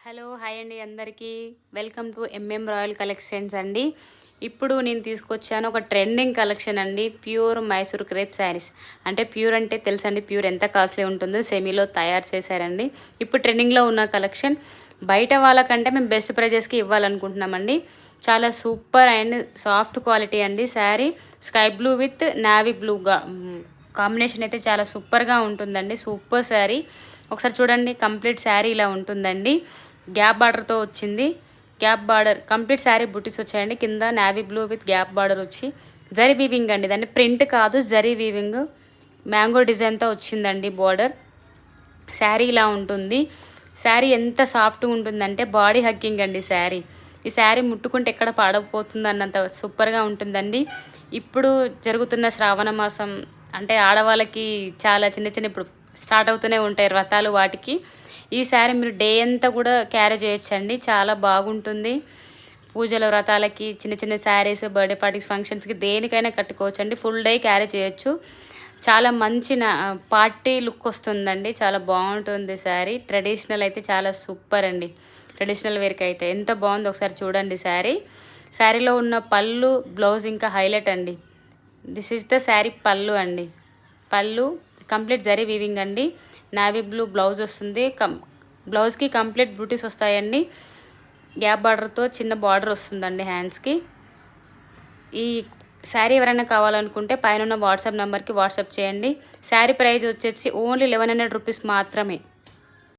Hello hi అండి అందరికీ welcome to royal collections అండి. ఇప్పుడు నేను తీసుకొచ్చాను ఒక ట్రెండింగ్ కలెక్షన్ అండి. Pure Mysore crepe saris. అంటే ప్యూర్ అంటే తెలుసండి, ప్యూర్ ఎంత కాస్ట్లీ ఉంటుందో సెమీలో తయారు చేశారండి. ఇప్పుడు ట్రెండింగ్లో ఉన్న కలెక్షన్. బయట వాళ్ళకంటే మేము బెస్ట్ ప్రైజెస్కి ఇవ్వాలనుకుంటున్నామండి. చాలా సూపర్ అండ్ సాఫ్ట్ క్వాలిటీ అండి. Sari sky blue with navy blue combination అయితే చాలా సూపర్గా ఉంటుందండి. సూపర్ శారీ. ఒకసారి చూడండి, కంప్లీట్ శారీ ఇలా ఉంటుందండి. గ్యాప్ బార్డర్తో వచ్చింది. గ్యాప్ బార్డర్ కంప్లీట్ శారీ బుటీస్ వచ్చాయండి. కింద navy blue with gap border వచ్చి జరీ వీవింగ్ అండి. దాన్ని ప్రింట్ కాదు, జరీ వీవింగ్ మ్యాంగో డిజైన్తో వచ్చిందండి బార్డర్. శారీ ఇలా ఉంటుంది. శారీ ఎంత సాఫ్ట్గా ఉంటుందంటే బాడీ హగ్గింగ్ అండి శారీ. ఈ శారీ ముట్టుకుంటే ఎక్కడ పాడకపోతుంది అన్నంత సూపర్గా ఉంటుందండి. ఇప్పుడు జరుగుతున్న శ్రావణ మాసం అంటే ఆడవాళ్ళకి చాలా చిన్న చిన్న ఇప్పుడు స్టార్ట్ అవుతూనే ఉంటాయి వ్రతాలు, వాటికి ఈ శారీ మీరు డే అంతా కూడా క్యారీ చేయొచ్చండి. చాలా బాగుంటుంది. పూజల వ్రతాలకి చిన్న చిన్న శారీస్, బర్త్డే పార్టీస్, ఫంక్షన్స్కి దేనికైనా కట్టుకోవచ్చండి. ఫుల్ డే క్యారీ చేయొచ్చు. చాలా మంచి పార్టీ లుక్ వస్తుందండి. చాలా బాగుంటుంది శారీ. ట్రెడిషనల్ అయితే చాలా సూపర్ అండి. ట్రెడిషనల్ వేర్కి అయితే ఎంత బాగుందో ఒకసారి చూడండి శారీ. శారీలో ఉన్న పళ్ళు, బ్లౌజ్ ఇంకా హైలైట్ అండి. దిస్ ఈజ్ ద శారీ పళ్ళు అండి. పళ్ళు కంప్లీట్ జరీ వీవింగ్ అండి. నావీ బ్లూ బ్లౌజ్ వస్తుంది. బ్లౌజ్కి కంప్లీట్ బూటీస్ వస్తాయండి. గ్యాప్ బార్డర్తో చిన్న బార్డర్ వస్తుందండి హ్యాండ్స్కి. ఈ శారీ ఎవరైనా కావాలనుకుంటే పైన ఉన్న వాట్సాప్ నెంబర్కి వాట్సాప్ చేయండి. శారీ ప్రైస్ వచ్చేసి ఓన్లీ 1100 రూపీస్ మాత్రమే.